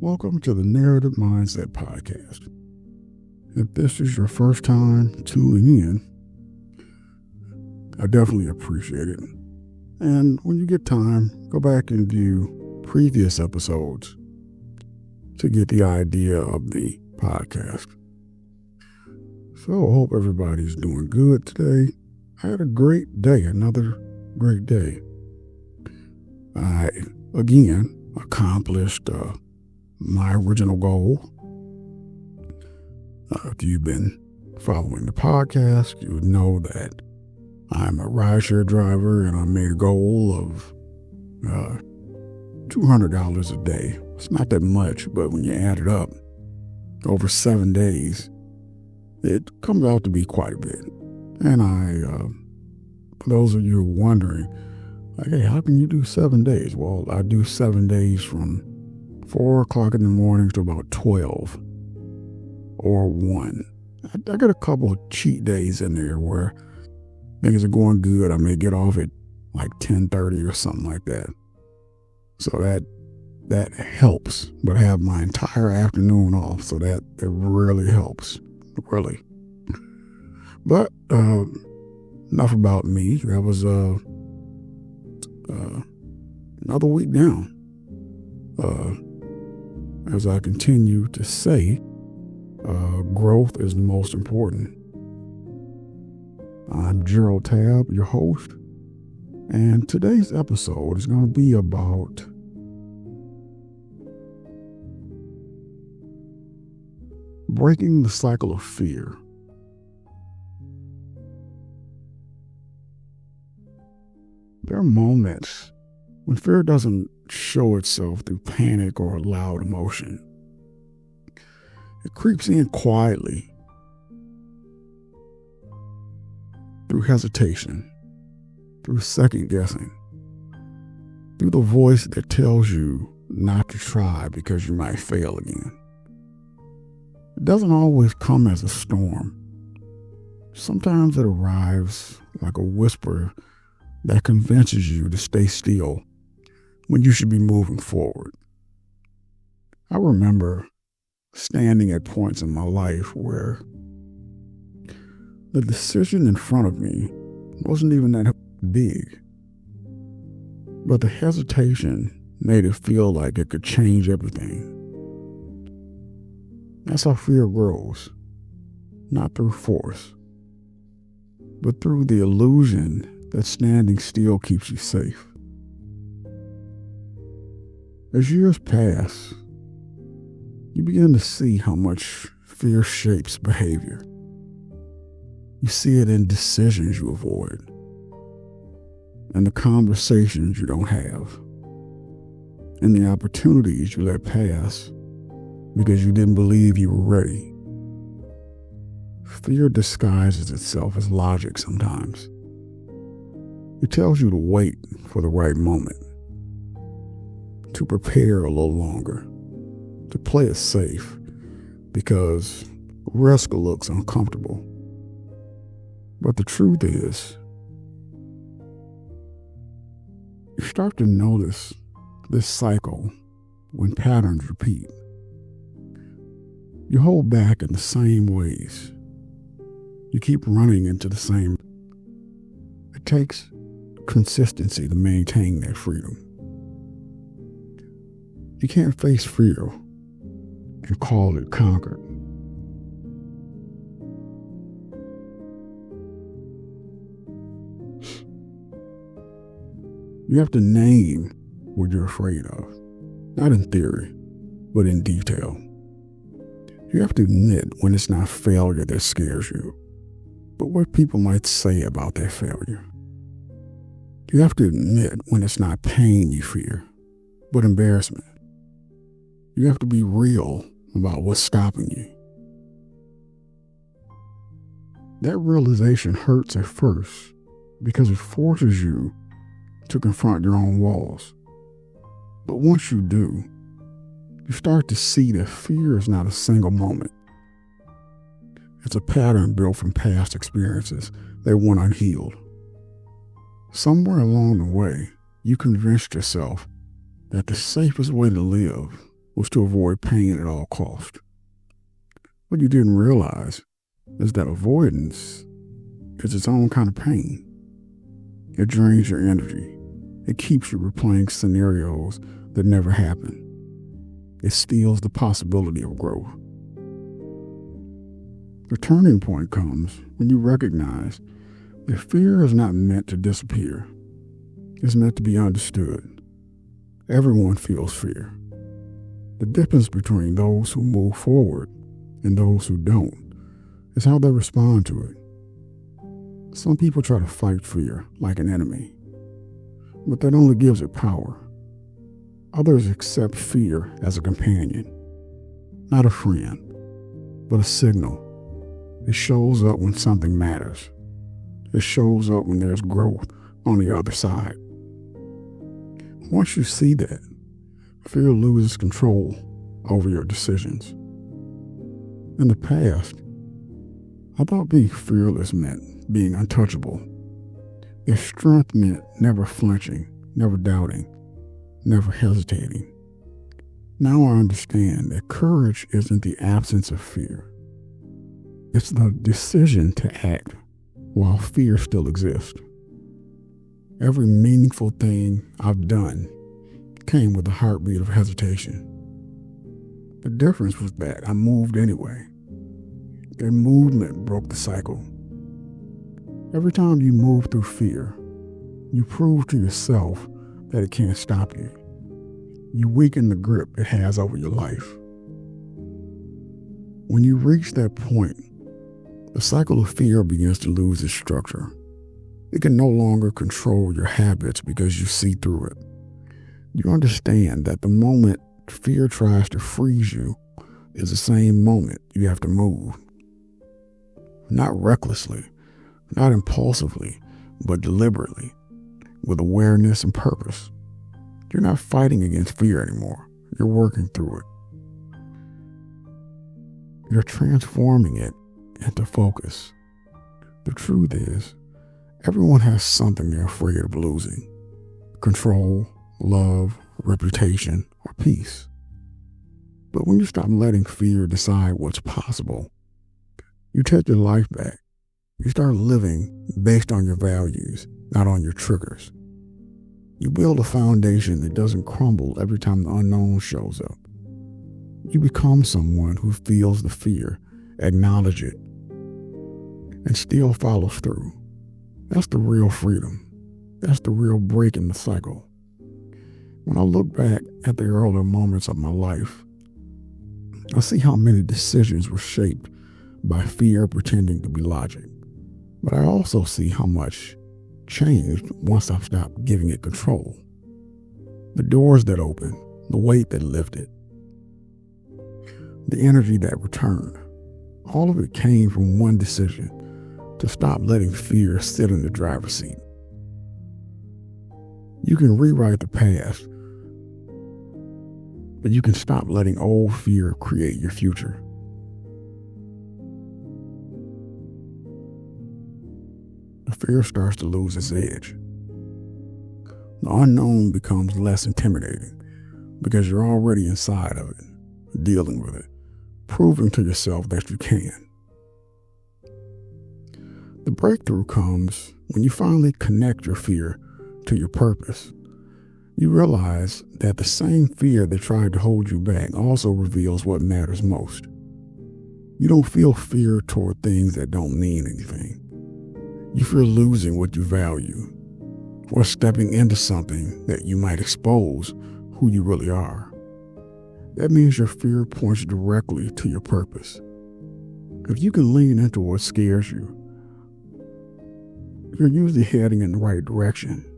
Welcome to the Narrative Mindset Podcast. If this is your first time tuning in, I definitely appreciate it. And when you get time, go back and view previous episodes to get the idea of the podcast. So I hope everybody's doing good today. I had a great day, another great day. I, again, accomplished my original goal. If you've been following the podcast, you would know that I'm a rideshare driver and I made a goal of $200 a day. It's not that much, but when you add it up over 7 days, it comes out to be quite a bit. And for those of you wondering, like, hey, how can you do 7 days? Well, I do 7 days from 4 o'clock in the morning to about 12 or 1. I got a couple of cheat days in there where things are going good. I may get off at like 10:30 or something like that. So that helps. But I have my entire afternoon off, so that really helps. Really. But enough about me. That was another week down. As I continue to say, growth is the most important. I'm Gerald Tabb, your host, and today's episode is going to be about breaking the cycle of fear. There are moments when fear doesn't show itself through panic or loud emotion. It creeps in quietly through hesitation, through second guessing, through the voice that tells you not to try because you might fail again. It doesn't always come as a storm. Sometimes it arrives like a whisper that convinces you to stay still when you should be moving forward. I remember standing at points in my life where the decision in front of me wasn't even that big, but the hesitation made it feel like it could change everything. That's how fear grows, not through force, but through the illusion that standing still keeps you safe. As years pass, you begin to see how much fear shapes behavior. You see it in decisions you avoid, and the conversations you don't have, and the opportunities you let pass because you didn't believe you were ready. Fear disguises itself as logic sometimes. It tells you to wait for the right moment, to prepare a little longer, to play it safe because risk looks uncomfortable. But the truth is, you start to notice this cycle when patterns repeat. You hold back in the same ways. You keep running into the same. It takes consistency to maintain that freedom. You can't face fear and call it conquered. You have to name what you're afraid of, not in theory, but in detail. You have to admit when it's not failure that scares you, but what people might say about that failure. You have to admit when it's not pain you fear, but embarrassment. You have to be real about what's stopping you. That realization hurts at first because it forces you to confront your own walls. But once you do, you start to see that fear is not a single moment. It's a pattern built from past experiences that went unhealed. Somewhere along the way, you convinced yourself that the safest way to live was to avoid pain at all costs. What you didn't realize is that avoidance is its own kind of pain. It drains your energy. It keeps you replaying scenarios that never happen. It steals the possibility of growth. The turning point comes when you recognize that fear is not meant to disappear. It's meant to be understood. Everyone feels fear. The difference between those who move forward and those who don't is how they respond to it. Some people try to fight fear like an enemy, but that only gives it power. Others accept fear as a companion, not a friend, but a signal. It shows up when something matters. It shows up when there's growth on the other side. Once you see that, fear loses control over your decisions. In the past, I thought being fearless meant being untouchable. If strength meant never flinching, never doubting, never hesitating. Now I understand that courage isn't the absence of fear. It's the decision to act while fear still exists. Every meaningful thing I've done came with a heartbeat of hesitation. The difference was that I moved anyway. That movement broke the cycle. Every time you move through fear, you prove to yourself that it can't stop you. You weaken the grip it has over your life. When you reach that point, the cycle of fear begins to lose its structure. It can no longer control your habits because you see through it. You understand that the moment fear tries to freeze you is the same moment you have to move. Not recklessly, not impulsively, but deliberately, with awareness and purpose. You're not fighting against fear anymore. You're working through it. You're transforming it into focus. The truth is, everyone has something they're afraid of losing. Control, love, reputation, or peace. But when you stop letting fear decide what's possible, you take your life back. You start living based on your values, not on your triggers. You build a foundation that doesn't crumble every time the unknown shows up. You become someone who feels the fear, acknowledges it, and still follows through. That's the real freedom. That's the real break in the cycle. When I look back at the earlier moments of my life, I see how many decisions were shaped by fear pretending to be logic. But I also see how much changed once I stopped giving it control. The doors that opened, the weight that lifted, the energy that returned, all of it came from one decision: to stop letting fear sit in the driver's seat. You can rewrite the past, but you can stop letting old fear create your future. The fear starts to lose its edge. The unknown becomes less intimidating because you're already inside of it, dealing with it, proving to yourself that you can. The breakthrough comes when you finally connect your fear to your purpose. You realize that the same fear that tried to hold you back also reveals what matters most. You don't feel fear toward things that don't mean anything. You fear losing what you value, or stepping into something that you might expose who you really are. That means your fear points directly to your purpose. If you can lean into what scares you, you're usually heading in the right direction.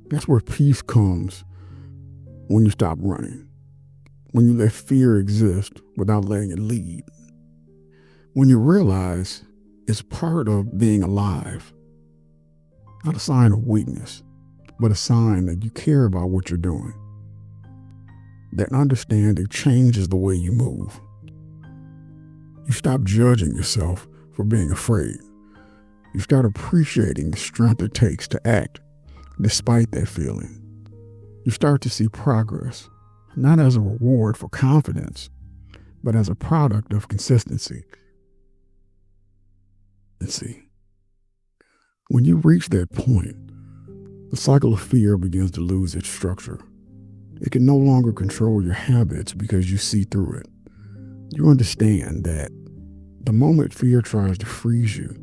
That's where peace comes when you stop running, when you let fear exist without letting it lead, when you realize it's part of being alive, not a sign of weakness, but a sign that you care about what you're doing. That understanding changes the way you move. You stop judging yourself for being afraid. You start appreciating the strength it takes to act despite that feeling. You start to see progress, not as a reward for confidence, but as a product of consistency. Let's see. When you reach that point, the cycle of fear begins to lose its structure. It can no longer control your habits because you see through it. You understand that the moment fear tries to freeze you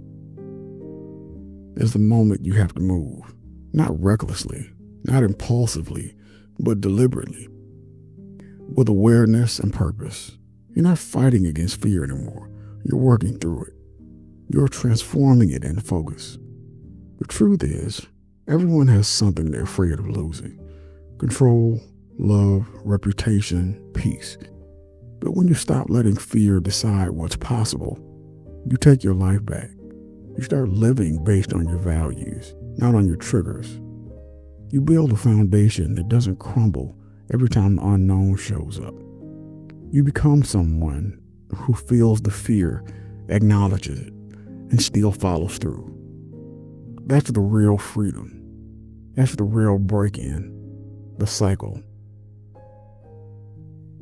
is the moment you have to move, not recklessly, not impulsively, but deliberately, with awareness and purpose. You're not fighting against fear anymore. You're working through it. You're transforming it into focus. The truth is, everyone has something they're afraid of losing. Control, love, reputation, peace. But when you stop letting fear decide what's possible, you take your life back. You start living based on your values, not on your triggers. You build a foundation that doesn't crumble every time the unknown shows up. You become someone who feels the fear, acknowledges it, and still follows through. That's the real freedom. That's the real break-in, the cycle.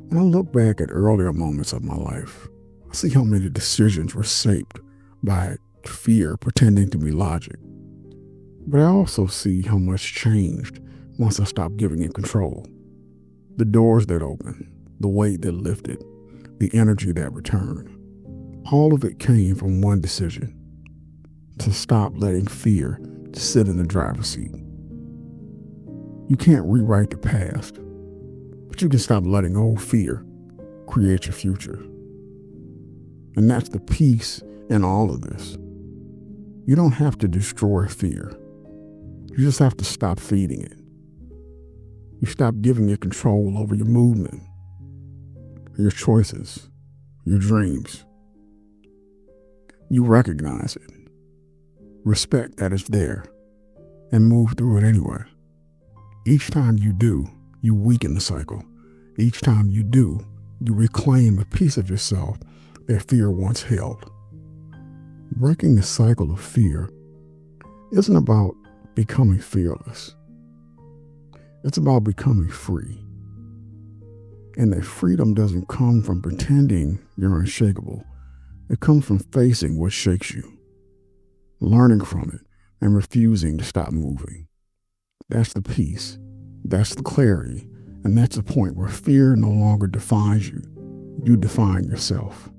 When I look back at earlier moments of my life, I see how many decisions were shaped by fear pretending to be logic. But I also see how much changed once I stopped giving it control. The doors that opened, the weight that lifted, the energy that returned. All of it came from one decision: to stop letting fear sit in the driver's seat. You can't rewrite the past, but you can stop letting old fear create your future. And that's the peace in all of this. You don't have to destroy fear. You just have to stop feeding it. You stop giving it control over your movement, your choices, your dreams. You recognize it, respect that it's there, and move through it anyway. Each time you do, you weaken the cycle. Each time you do, you reclaim a piece of yourself that fear once held. Breaking the cycle of fear isn't about becoming fearless. It's about becoming free. And that freedom doesn't come from pretending you're unshakable. It comes from facing what shakes you, learning from it, and refusing to stop moving. That's the peace. That's the clarity. And that's the point where fear no longer defines you. You define yourself.